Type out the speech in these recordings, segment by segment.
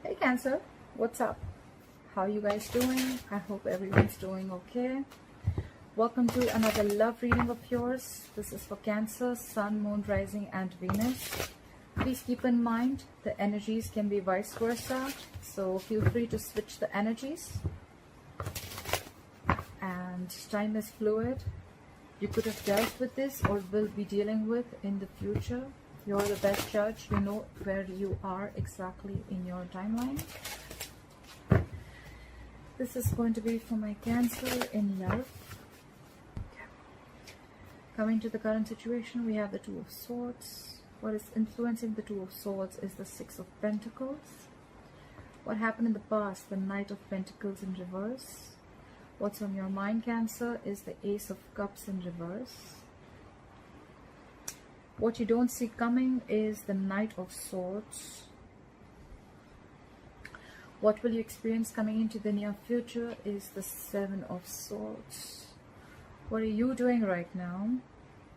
Hey Cancer, what's up? How you guys doing? I hope everyone's doing okay. Welcome to another love reading of yours. This is for Cancer, Sun, Moon, Rising and Venus. Please keep in mind the energies can be vice versa, so feel free to switch the energies. And time is fluid. You could have dealt with this or will be dealing with in the future. You're the best judge. You know where you are exactly in your timeline. This is going to be for my Cancer in love. Coming to the current situation, we have the Two of Swords. What is influencing the Two of Swords is the Six of Pentacles. What happened in the past, the Knight of Pentacles in reverse. What's on your mind, Cancer, is the Ace of Cups in reverse. What you don't see coming is the Knight of Swords. What will you experience coming into the near future is the Seven of Swords. What are you doing right now?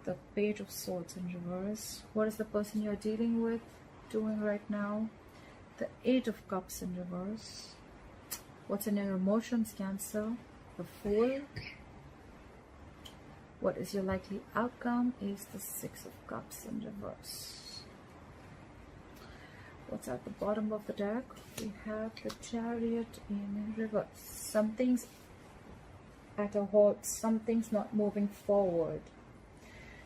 The Page of Swords in reverse. What is the person you're dealing with doing right now? The Eight of Cups in reverse. What's in your emotions, Cancer? The Fool. What is your likely outcome is the Six of Cups in reverse. What's at the bottom of the deck? We have the Chariot in reverse. Something's at a halt. Something's not moving forward.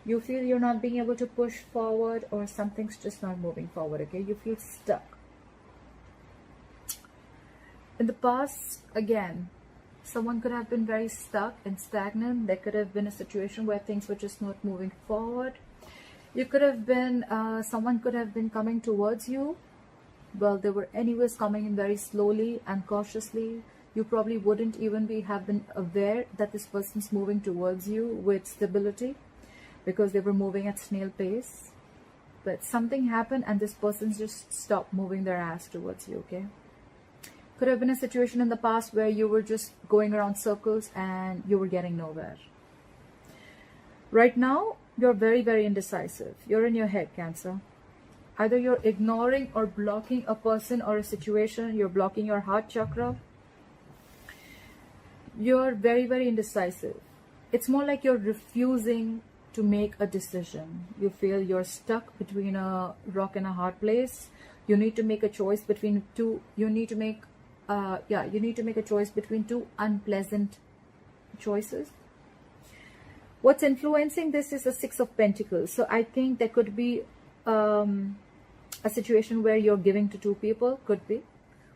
You feel you're not being able to push forward, or something's just not moving forward, okay? You feel stuck. In the past, again, someone could have been very stuck and stagnant. There could have been a situation where things were just not moving forward. You could have been, someone could have been coming towards you. Well, they were anyways coming in very slowly and cautiously. You probably wouldn't even have been aware that this person's moving towards you with stability, because they were moving at snail pace. But something happened and this person's just stopped moving their ass towards you, okay? Could have been a situation in the past where you were just going around circles and you were getting nowhere. Right now, you're very, very indecisive. You're in your head, Cancer. Either you're ignoring or blocking a person or a situation. You're blocking your heart chakra. You're very, very indecisive. It's more like you're refusing to make a decision. You feel you're stuck between a rock and a hard place. You need to make a choice between two. You need to make a choice between two unpleasant choices. What's influencing this is the Six of Pentacles. So I think there could be a situation where you're giving to two people, could be,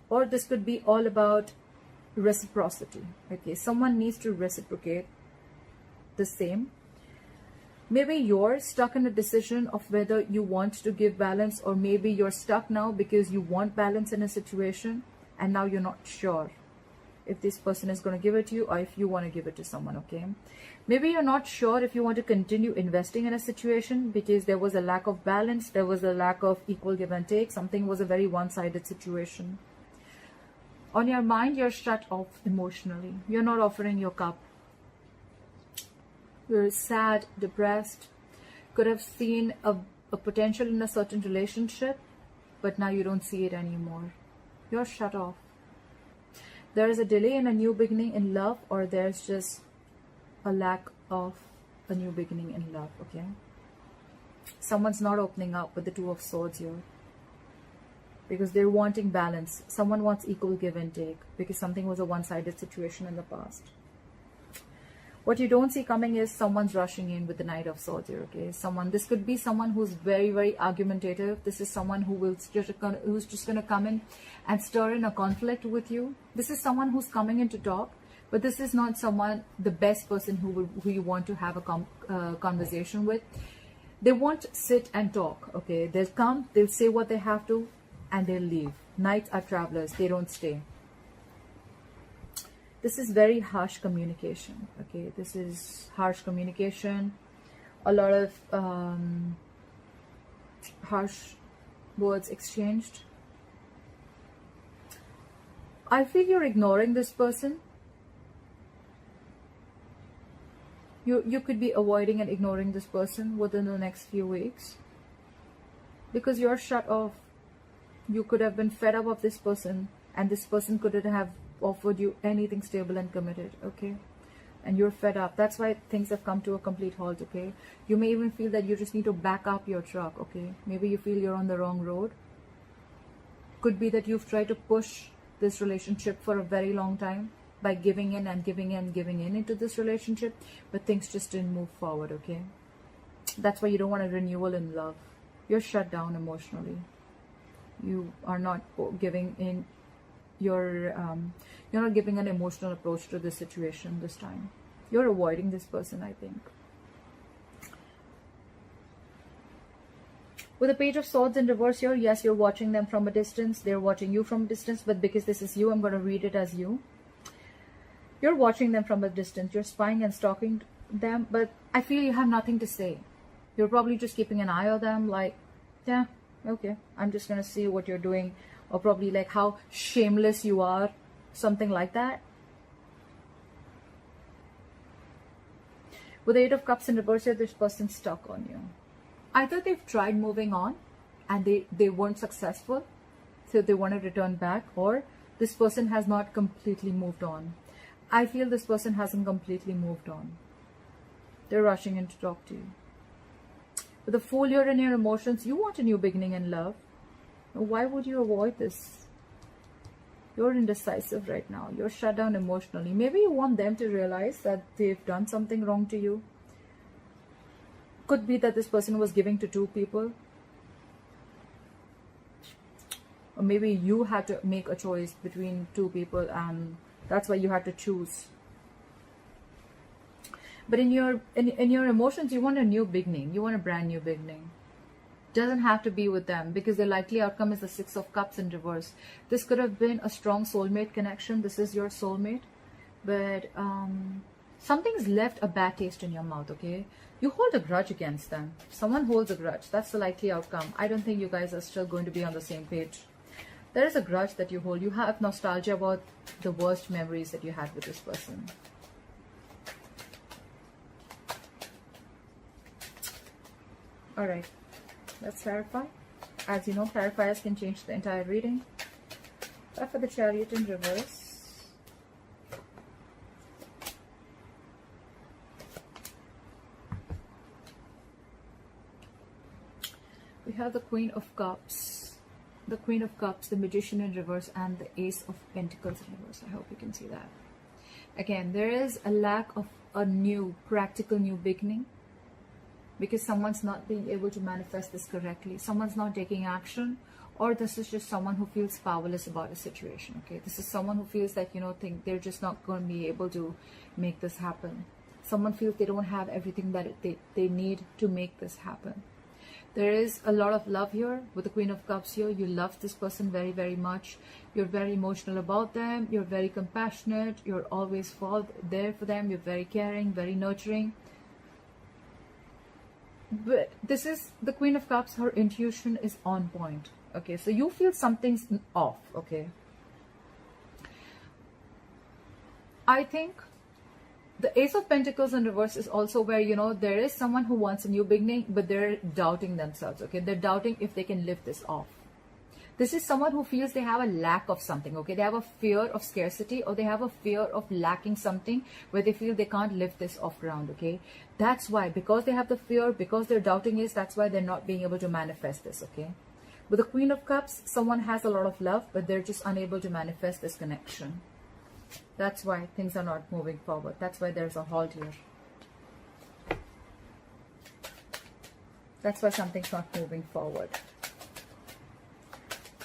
or this could be all about reciprocity. Okay, someone needs to reciprocate the same. Maybe you're stuck in a decision of whether you want to give balance, or maybe you're stuck now because you want balance in a situation and now you're not sure if this person is going to give it to you or if you want to give it to someone, okay? Maybe you're not sure if you want to continue investing in a situation because there was a lack of balance, there was a lack of equal give and take, something was a very one-sided situation. On your mind, you're shut off emotionally. You're not offering your cup. You're sad, depressed, could have seen a potential in a certain relationship, but now you don't see it anymore. You're shut off. There is a delay in a new beginning in love, or there's just a lack of a new beginning in love, okay? Someone's not opening up with the Two of Swords here because they're wanting balance. Someone wants equal give and take because something was a one-sided situation in the past. What you don't see coming is someone's rushing in with the Knight of Swords here, okay? This could be someone who's very, very argumentative. This is someone who's just going to come in and stir in a conflict with you. This is someone who's coming in to talk, but this is not someone, the best person who you want to have a conversation with. They won't sit and talk, okay? They'll come, they'll say what they have to, and they'll leave. Knights are travelers. They don't stay. This is very harsh communication, okay? This is harsh communication, a lot of harsh words exchanged. I feel you're ignoring this person. You could be avoiding and ignoring this person within the next few weeks because you're shut off. You could have been fed up of this person, and this person couldn't have offered you anything stable and committed, okay? And you're fed up. That's why things have come to a complete halt, okay? You may even feel that you just need to back up your truck, okay? Maybe you feel you're on the wrong road. Could be that you've tried to push this relationship for a very long time by giving in and giving in and giving in into this relationship, but things just didn't move forward, okay? That's why you don't want a renewal in love. You're shut down emotionally. You are not giving in you're not giving an emotional approach to this situation this time. You're avoiding this person, I think. With the Page of Swords in reverse here, yes, you're watching them from a distance. They're watching you from a distance, but because this is you, I'm going to read it as you. You're watching them from a distance. You're spying and stalking them, but I feel you have nothing to say. You're probably just keeping an eye on them, like, yeah, okay, I'm just going to see what you're doing. Or probably like how shameless you are, something like that. With the Eight of Cups in reverse here, this person's stuck on you. Either they've tried moving on and they weren't successful, so they want to return back, or this person has not completely moved on. I feel this person hasn't completely moved on. They're rushing in to talk to you. With the Fool here in your emotions, you want a new beginning in love. Why would you avoid this? You're indecisive right now. You're shut down emotionally. Maybe you want them to realize that they've done something wrong to you. Could be that this person was giving to two people. Or maybe you had to make a choice between two people and that's why you had to choose. But in your emotions, you want a new beginning. You want a brand new beginning. Doesn't have to be with them, because the likely outcome is the Six of Cups in reverse. This could have been a strong soulmate connection. This is your soulmate, but something's left a bad taste in your mouth, okay? You hold a grudge against them. Someone holds a grudge. That's the likely outcome. I don't think you guys are still going to be on the same page. There is a grudge that you hold. You have nostalgia about the worst memories that you had with this person. All right. Let's clarify. As you know, clarifiers can change the entire reading. But for the Chariot in reverse. We have the Queen of Cups. The Queen of Cups, the Magician in reverse, and the Ace of Pentacles in reverse. I hope you can see that. Again, there is a lack of a new, practical new beginning. Because someone's not being able to manifest this correctly. Someone's not taking action. Or this is just someone who feels powerless about a situation. Okay, this is someone who feels that, think they're just not going to be able to make this happen. Someone feels they don't have everything that they need to make this happen. There is a lot of love here with the Queen of Cups here. You love this person very, very much. You're very emotional about them. You're very compassionate. You're always there for them. You're very caring, very nurturing. But this is the Queen of Cups. Her intuition is on point. Okay, so you feel something's off. Okay, I think the Ace of Pentacles in reverse is also where there is someone who wants a new beginning, but they're doubting themselves. Okay, they're doubting if they can live this off. This is someone who feels they have a lack of something, okay? They have a fear of scarcity, or they have a fear of lacking something where they feel they can't lift this off ground, okay? That's why, because they have the fear, because they're doubting it, that's why they're not being able to manifest this, okay? With the Queen of Cups, someone has a lot of love, but they're just unable to manifest this connection. That's why things are not moving forward. That's why there's a halt here. That's why something's not moving forward.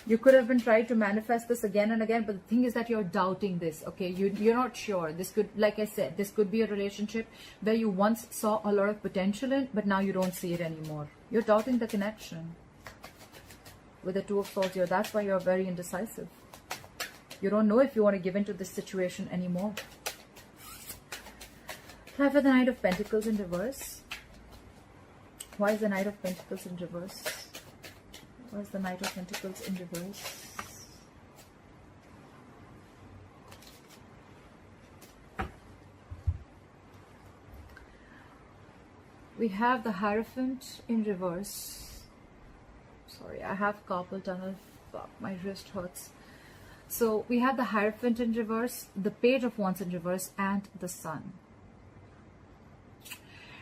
You could have been trying to manifest this again and again, but the thing is that you're doubting this, okay? You're not sure. This could, like I said, this could be a relationship where you once saw a lot of potential in, but now you don't see it anymore. You're doubting the connection. With the Two of Swords here, that's why you're very indecisive. You don't know if you want to give into this situation anymore. Try for the Knight of Pentacles in reverse. Why is the Knight of Pentacles in reverse? Why is the Knight of Pentacles in reverse? We have the Hierophant in reverse. Sorry, I have carpal tunnel God, my wrist hurts. So we have the Hierophant in reverse, the Page of Wands in reverse, and the Sun.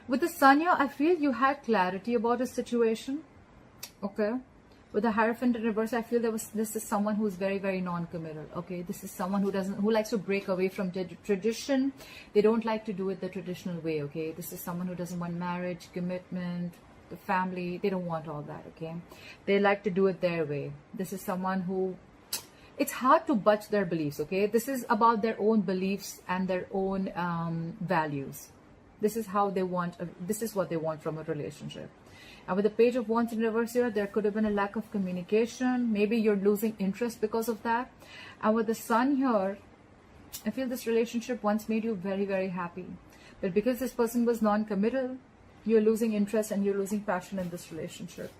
With the Sun here, I feel you had clarity about a situation. Okay. With the Hierophant in reverse, I feel this is someone who's very, very non-committal. Okay. This is someone who likes to break away from tradition. They don't like to do it the traditional way. Okay. This is someone who doesn't want marriage, commitment, the family. They don't want all that. Okay. They like to do it their way. This is someone who, it's hard to budge their beliefs. Okay. This is about their own beliefs and their own values. This is how they want, this is what they want from a relationship. And with the Page of Wands in reverse here, there could have been a lack of communication. Maybe you're losing interest because of that. And with the Sun here, I feel this relationship once made you very, very happy. But because this person was non-committal, you're losing interest and you're losing passion in this relationship.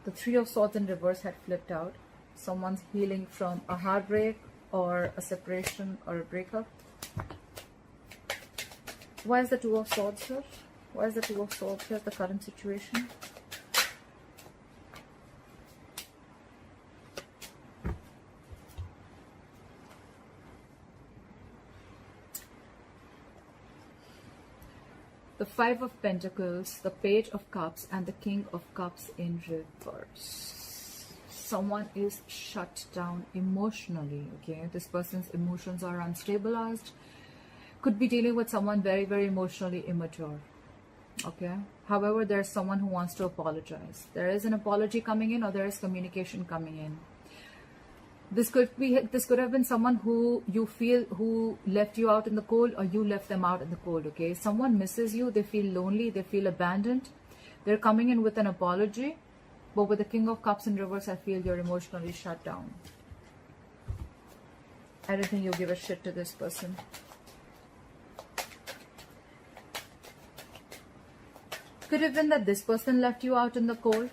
The Three of Swords in reverse had flipped out. Someone's healing from a heartbreak or a separation or a breakup. Why is the Two of Swords here? Why is the Two of Swords here, the current situation? The Five of Pentacles, the Page of Cups, and the King of Cups in reverse. Someone is shut down emotionally. Okay, this person's emotions are unstabilized. Could be dealing with someone very, very emotionally immature. Okay, however, there's someone who wants to apologize. There is an apology coming in, or there is communication coming in. This could have been someone who you feel who left you out in the cold, or you left them out in the cold. Okay, someone misses you, they feel lonely, they feel abandoned. They're coming in with an apology. But with the King of Cups in reverse, I feel you're emotionally shut down. I don't think you give a shit to this person. Could have been that this person left you out in the cold.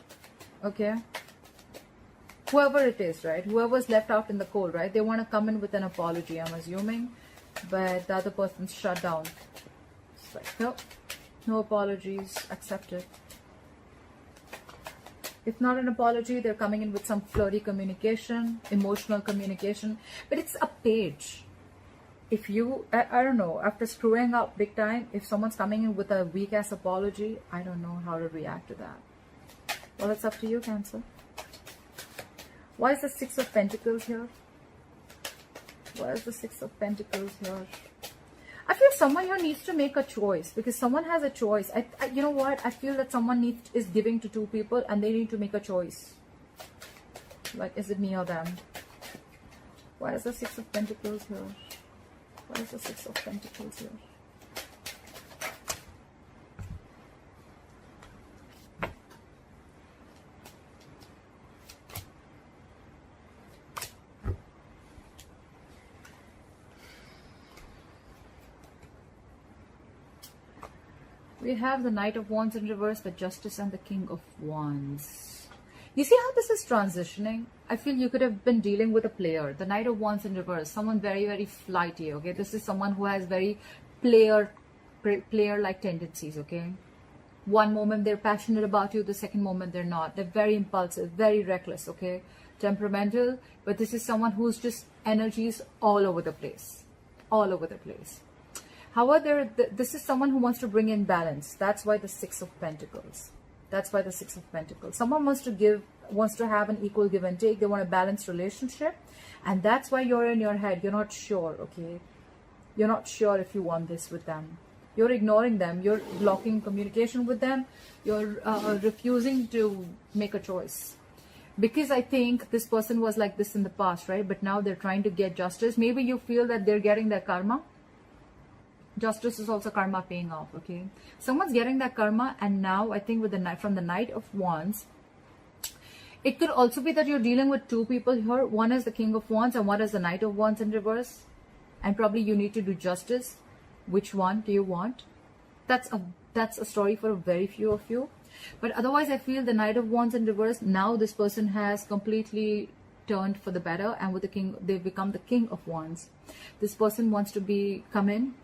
Okay. Whoever it is, right? Whoever's left out in the cold, right? They want to come in with an apology, I'm assuming. But the other person's shut down. It's like, no, no apologies, accepted. If not an apology, they're coming in with some flirty communication, emotional communication. But it's a page. If you, I don't know, after screwing up big time, if someone's coming in with a weak-ass apology, I don't know how to react to that. Well, it's up to you, Cancer. Why is the Six of Pentacles here? Why is the Six of Pentacles here? I feel someone here needs to make a choice, because someone has a choice. You know what? I feel that someone is giving to two people and they need to make a choice. Like, is it me or them? Why is the Six of Pentacles here? Why is the Six of Pentacles here? We have the Knight of Wands in reverse, the Justice, and the King of Wands. You see how this is transitioning? I feel you could have been dealing with a player. The Knight of Wands in reverse, someone very, very flighty, okay? This is someone who has very player-like tendencies, okay? One moment they're passionate about you, the second moment they're not. They're very impulsive, very reckless, okay? Temperamental, but this is someone who's just energies all over the place. All over the place. However, this is someone who wants to bring in balance. That's why the Six of Pentacles. That's why the Six of Pentacles. Someone wants to have an equal give and take. They want a balanced relationship. And that's why you're in your head. You're not sure, okay? You're not sure if you want this with them. You're ignoring them. You're blocking communication with them. You're refusing to make a choice. Because I think this person was like this in the past, right? But now they're trying to get justice. Maybe you feel that they're getting their karma. Justice is also karma paying off, okay? Someone's getting that karma, and now I think with from the Knight of Wands, it could also be that you're dealing with two people here. One is the King of Wands and one is the Knight of Wands in reverse. And probably you need to do justice. Which one do you want? That's a story for a very few of you. But otherwise, I feel the Knight of Wands in reverse, now this person has completely turned for the better, and with the King, they've become the King of Wands. This person wants to come in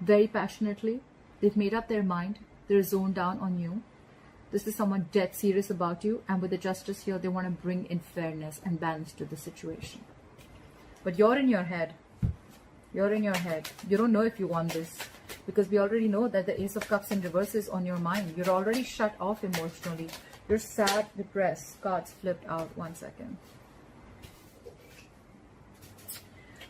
very passionately. They've made up their mind. They're zoned down on you. This is someone dead serious about you, and with the justice here, they want to bring in fairness and balance to the situation. But you're in your head. You're in your head. You don't know if you want this, because we already know that the Ace of Cups in reverse is on your mind. You're already shut off emotionally. You're sad, depressed. Cards flipped out. 1 second.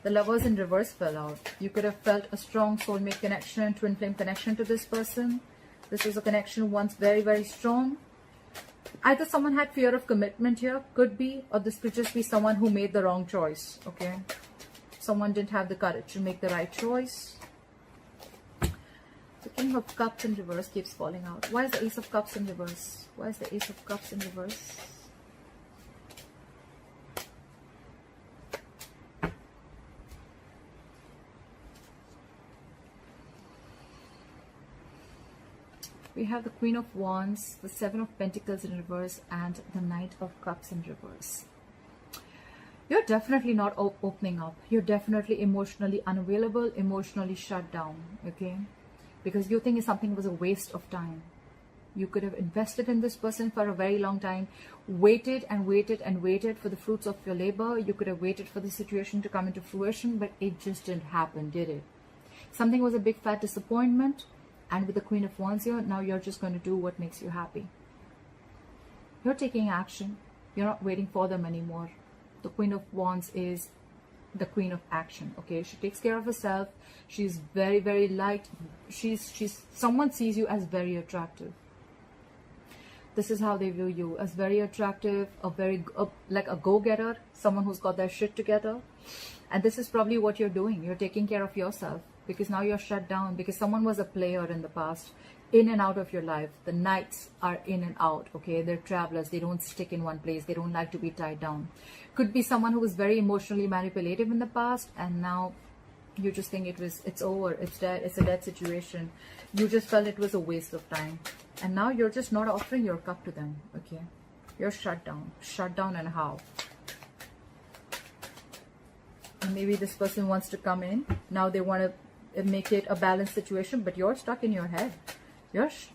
The Lovers in reverse fell out. You could have felt a strong soulmate connection, twin flame connection to this person. This was a connection once very, very strong. Either someone had fear of commitment here, could be, or this could just be someone who made the wrong choice, okay? Someone didn't have the courage to make the right choice. The King of Cups in reverse keeps falling out. Why is the Ace of Cups in reverse? Why is the Ace of Cups in reverse? We have the Queen of Wands, the Seven of Pentacles in reverse, and the Knight of Cups in reverse. You're definitely not opening up. You're definitely emotionally unavailable, emotionally shut down, okay? Because you think something was a waste of time. You could have invested in this person for a very long time, waited and waited and waited for the fruits of your labor. You could have waited for the situation to come into fruition, but it just didn't happen, did it? Something was a big fat disappointment. And with the Queen of Wands here, now you're just going to do what makes you happy. You're taking action. You're not waiting for them anymore. The Queen of Wands is the Queen of action, okay? She takes care of herself. She's very, very light. Someone sees you as very attractive. This is how they view you, as very attractive, like a go-getter, someone who's got their shit together. And this is probably what you're doing. You're taking care of yourself, because now you're shut down, because someone was a player in the past, in and out of your life. The knights are in and out, okay? They're travelers. They don't stick in one place. They don't like to be tied down. Could be someone who was very emotionally manipulative in the past, and now you just think it's over, it's dead, it's a dead situation. You just felt it was a waste of time, and now you're just not offering your cup to them, okay? You're shut down. Shut down, and how? And maybe this person wants to come in. Now they want to make it a balanced situation, but you're stuck in your head.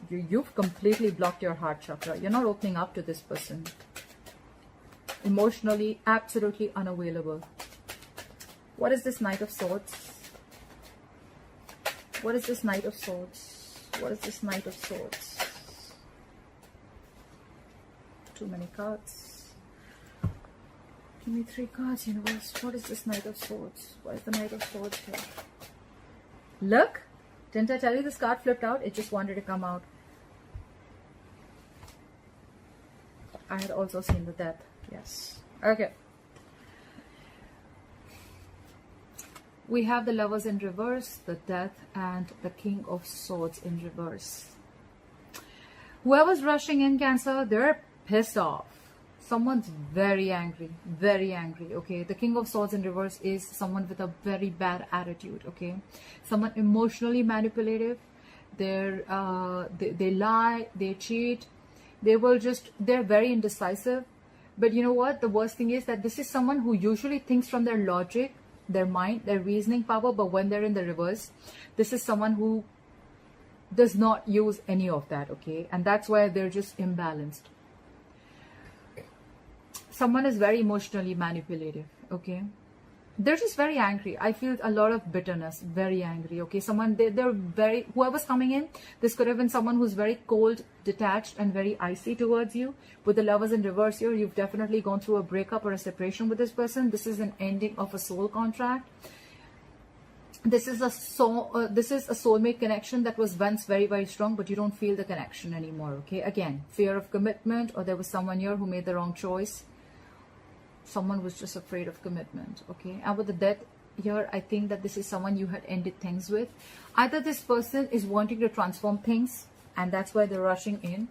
You've completely blocked your heart chakra. You're not opening up to this person. Emotionally, absolutely unavailable. What is this Knight of Swords? What is this Knight of Swords? What is this Knight of Swords? Too many cards. Give me 3 cards, universe. What is this Knight of Swords? Why is the Knight of Swords here? Look! Didn't I tell you this card flipped out? It just wanted to come out. I had also seen the Death. Yes. Okay. We have the Lovers in reverse, the Death, and the King of Swords in reverse. Whoever's rushing in, Cancer, they're pissed off. Someone's very angry, okay? The King of Swords in reverse is someone with a very bad attitude, okay? Someone emotionally manipulative. They lie, they cheat. They're very indecisive. But you know what? The worst thing is that this is someone who usually thinks from their logic, their mind, their reasoning power, but when they're in the reverse, this is someone who does not use any of that, okay? And that's why they're just imbalanced. Someone is very emotionally manipulative, okay? They're just very angry. I feel a lot of bitterness, very angry, okay? They're very, whoever's coming in, this could have been someone who's very cold, detached, and very icy towards you. With the Lovers in reverse here, you've definitely gone through a breakup or a separation with this person. This is an ending of a soul contract. This is a soulmate connection that was once very, very strong, but you don't feel the connection anymore, okay? Again, fear of commitment, or there was someone here who made the wrong choice. Someone was just afraid of commitment, okay? And with the Death here, I think that this is someone you had ended things with. Either this person is wanting to transform things, and that's why they're rushing in,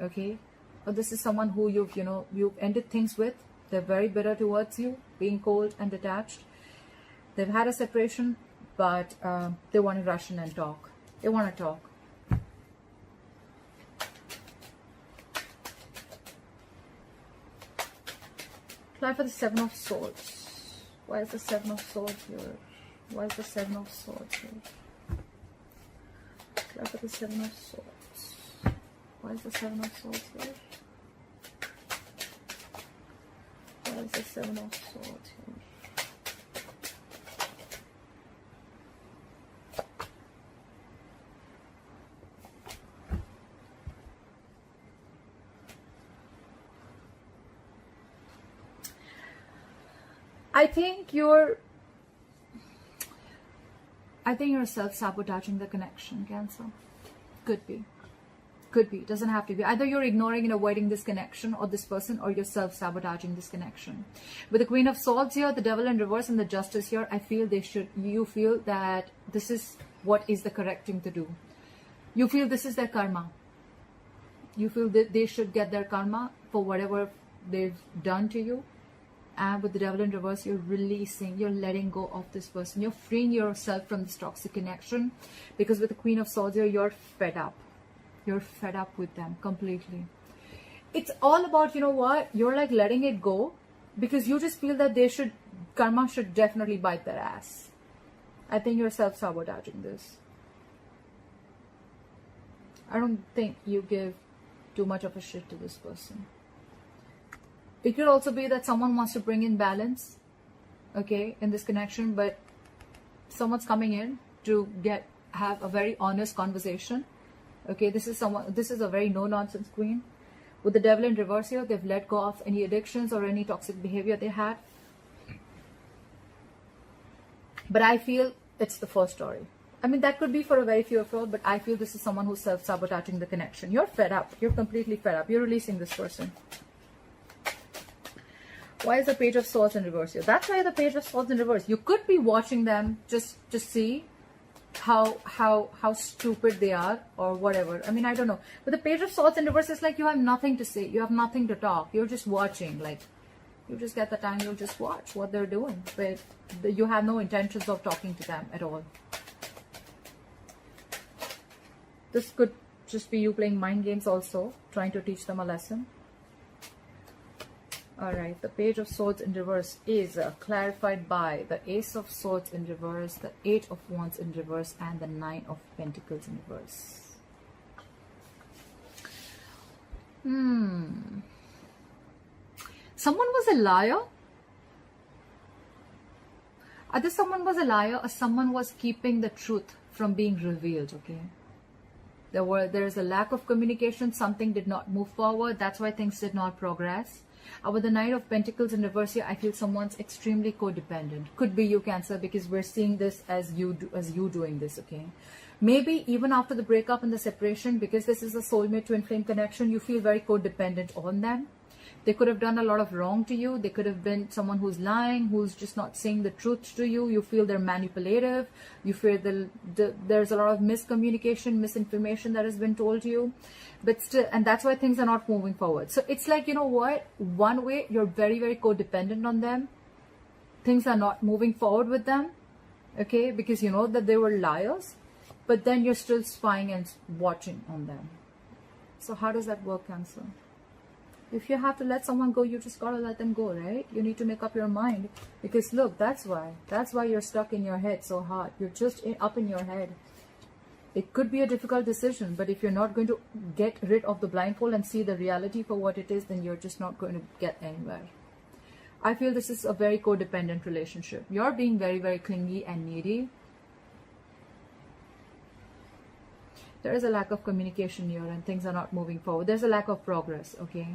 okay? Or this is someone who you've ended things with. They're very bitter towards you, being cold and detached. They've had a separation, but they want to rush in and talk. They want to talk. Apply for the Seven of Swords. Why is the Seven of Swords here? Why is the Seven of Swords here? Apply for the Seven of Swords. Why is the Seven of Swords here? Why is the Seven of Swords here? I think you're self-sabotaging the connection, Cancer. Could be. Could be. Doesn't have to be. Either you're ignoring and avoiding this connection or this person, or you're self-sabotaging this connection. With the Queen of Swords here, the Devil in reverse, and the Justice here, I feel you feel that this is what is the correct thing to do. You feel this is their karma. You feel that they should get their karma for whatever they've done to you. And with the Devil in reverse, you're releasing, you're letting go of this person. You're freeing yourself from this toxic connection. Because with the Queen of Swords here, you're fed up. You're fed up with them completely. It's all about, you know what? You're like letting it go. Because you just feel that karma should definitely bite their ass. I think you're self-sabotaging this. I don't think you give too much of a shit to this person. It could also be that someone wants to bring in balance, okay, in this connection, but someone's coming in to have a very honest conversation. Okay, this is a very no-nonsense queen. With the Devil in reverse here, they've let go of any addictions or any toxic behavior they had. But I feel it's the first story. I mean, that could be for a very few of you, but I feel this is someone who's self-sabotaging the connection. You're fed up. You're completely fed up. You're releasing this person. Why is the Page of Swords in reverse here? That's why the Page of Swords in reverse. You could be watching them just to see how stupid they are or whatever. I mean, I don't know. But the Page of Swords in reverse is like you have nothing to say. You have nothing to talk. You're just watching. Like, you just get the time. You'll just watch what they're doing. But you have no intentions of talking to them at all. This could just be you playing mind games also. Trying to teach them a lesson. Alright, the Page of Swords in reverse is clarified by the Ace of Swords in reverse, the 8 of Wands in reverse, and the 9 of Pentacles in reverse. Someone was a liar. Either someone was a liar or someone was keeping the truth from being revealed, okay? There is a lack of communication. Something did not move forward. That's why things did not progress. With the Knight of Pentacles in reverse here, I feel someone's extremely codependent. Could be you, Cancer, because we're seeing this as you doing this, okay? Maybe even after the breakup and the separation, because this is a soulmate twin flame connection, you feel very codependent on them. They could have done a lot of wrong to you. They could have been someone who's lying, who's just not saying the truth to you. You feel they're manipulative. You feel there's a lot of miscommunication, misinformation that has been told to you. But still, and that's why things are not moving forward. So it's like, you know what? One way, you're very, very codependent on them. Things are not moving forward with them. Okay? Because you know that they were liars. But then you're still spying and watching on them. So how does that work, Cancer? If you have to let someone go, you just gotta let them go, right? You need to make up your mind. Because look, that's why you're stuck in your head so hard. You're just up in your head. It could be a difficult decision, but if you're not going to get rid of the blindfold and see the reality for what it is, then you're just not going to get anywhere. I feel this is a very codependent relationship. You're being very, very clingy and needy. There is a lack of communication here and things are not moving forward. There's a lack of progress, okay?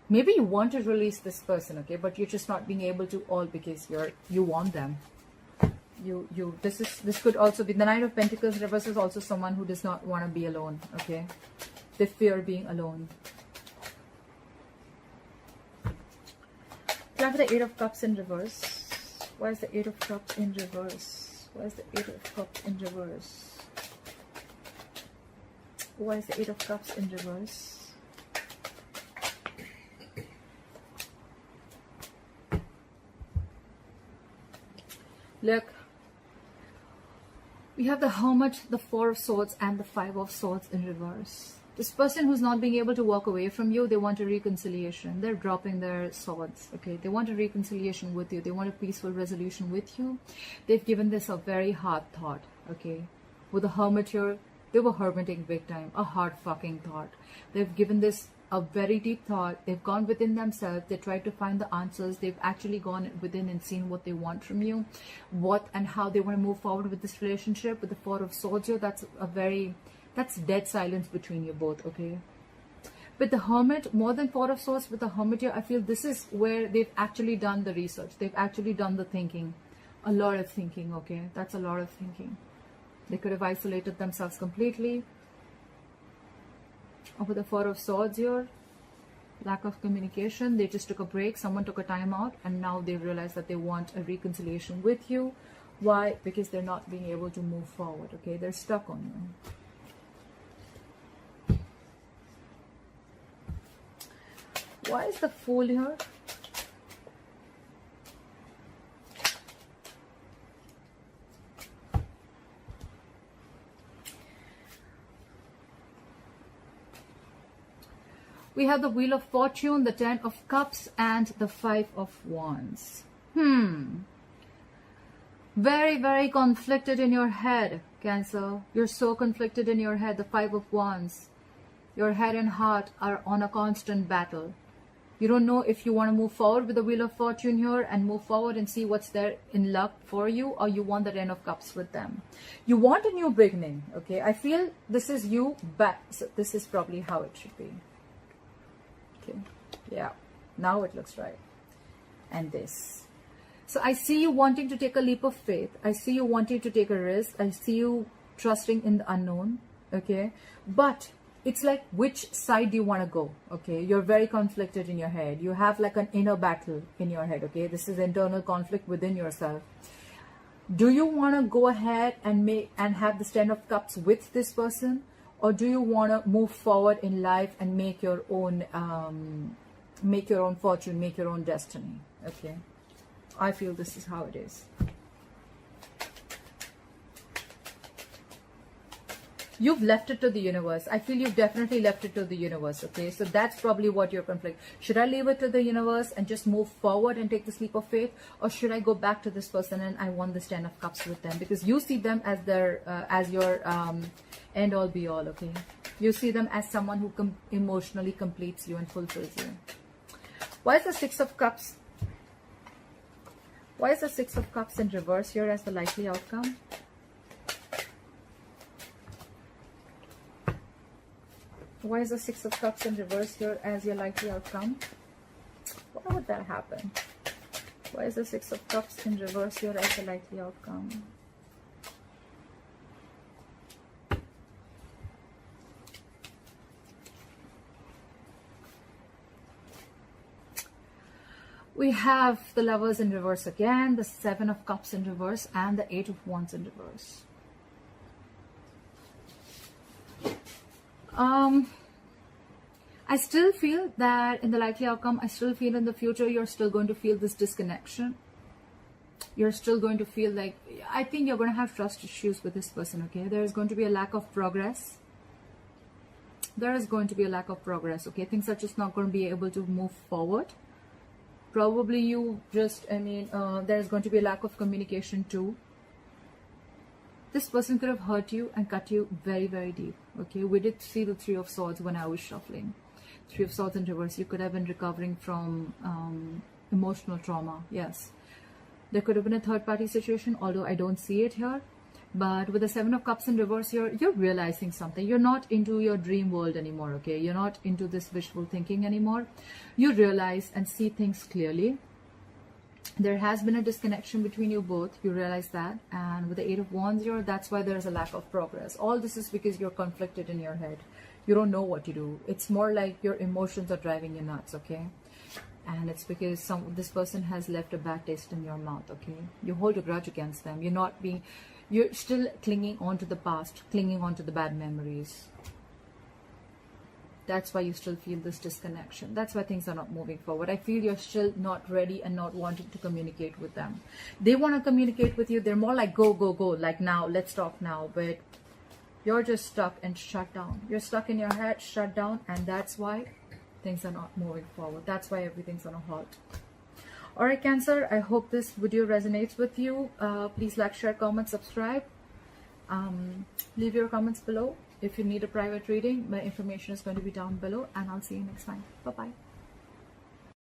Maybe you want to release this person, okay? But you're just not being able to all because you want them. This could also be the Knight of Pentacles reverse is also someone who does not want to be alone, okay? They fear being alone. Grab the 8 of Cups in reverse. Why is the 8 of Cups in reverse? Why is the 8 of Cups in reverse? Why is the 8 of Cups in reverse? Look, we have the Hermit, the 4 of Swords, and the 5 of Swords in reverse. This person who's not being able to walk away from you, they want a reconciliation. They're dropping their swords, okay? They want a reconciliation with you. They want a peaceful resolution with you. They've given this a very hard thought, okay? With the Hermit here, They were hermiting big time, a hard fucking thought. They've given this a very deep thought. They've gone within themselves. They tried to find the answers. They've actually gone within and seen what they want from you, what and how they want to move forward with this relationship. With the Four of Swords here, that's dead silence between you both, okay? With the Hermit, more than Four of Swords, with the Hermit here, I feel this is where they've actually done the research. They've actually done the thinking. A lot of thinking, okay? That's a lot of thinking. They could have isolated themselves completely. Or with the Four of Swords here, lack of communication. They just took a break. Someone took a time out, and now they realize that they want a reconciliation with you. Why? Because they're not being able to move forward, okay? They're stuck on you. Why is the Fool here? We have the Wheel of Fortune, the Ten of Cups, and the Five of Wands. Very, very conflicted in your head, Cancer. You're so conflicted in your head. The Five of Wands. Your head and heart are on a constant battle. You don't know if you want to move forward with the Wheel of Fortune here and move forward and see what's there in luck for you, or you want the Ten of Cups with them. You want a new beginning, okay? I feel this is you, but so this is probably how it should be. Okay, yeah, now it looks right. And this. So I see you wanting to take a leap of faith. I see you wanting to take a risk. I see you trusting in the unknown, okay? But it's like, which side do you want to go, okay? You're very conflicted in your head. You have like an inner battle in your head, okay? This is internal conflict within yourself. Do you want to go ahead and have the Ten of Cups with this person? Or do you want to move forward in life and make your own fortune, make your own destiny? Okay, I feel this is how it is. You've left it to the universe. I feel you've definitely left it to the universe, okay? So that's probably what your conflict. Should I leave it to the universe and just move forward and take this leap of faith? Or should I go back to this person and I want this Ten of Cups with them? Because you see them as as your end all be all, okay? You see them as someone who emotionally completes you and fulfills you. Why is the Six of Cups? Why is the Six of Cups in reverse here as the likely outcome? Why is the Six of Cups in reverse here as your likely outcome? Why would that happen? Why is the Six of Cups in reverse here as the likely outcome? We have the Lovers in reverse again, the Seven of Cups in reverse, and the Eight of Wands in reverse. I still feel that in the likely outcome, I still feel in the future, you're still going to feel this disconnection. You're still going to feel like, I think you're going to have trust issues with this person, okay? There is going to be a lack of progress. There is going to be a lack of progress, okay? Things are just not going to be able to move forward. Probably you just, there's going to be a lack of communication too. This person could have hurt you and cut you very, very deep, okay? We did see the Three of Swords when I was shuffling. Three of Swords in reverse. You could have been recovering from emotional trauma, yes. There could have been a third-party situation, although I don't see it here. But with the Seven of Cups in reverse here, you're realizing something. You're not into your dream world anymore, okay? You're not into this wishful thinking anymore. You realize and see things clearly. There has been a disconnection between you both. You realize that. And with the Eight of Wands here, that's why there's a lack of progress. All this is because you're conflicted in your head. You don't know what to do. It's more like your emotions are driving you nuts, okay? And it's because this person has left a bad taste in your mouth, okay? You hold a grudge against them. You're still clinging on to the past, clinging on to the bad memories. That's why you still feel this disconnection. That's why things are not moving forward. I feel you're still not ready and not wanting to communicate with them. They want to communicate with you. They're more like, go, go, go. Like now, let's talk now. But you're just stuck and shut down. You're stuck in your head, shut down. And that's why things are not moving forward. That's why everything's on a halt. Alright, Cancer, I hope this video resonates with you. Please like, share, comment, subscribe. Leave your comments below. If you need a private reading, my information is going to be down below, and I'll see you next time. Bye bye.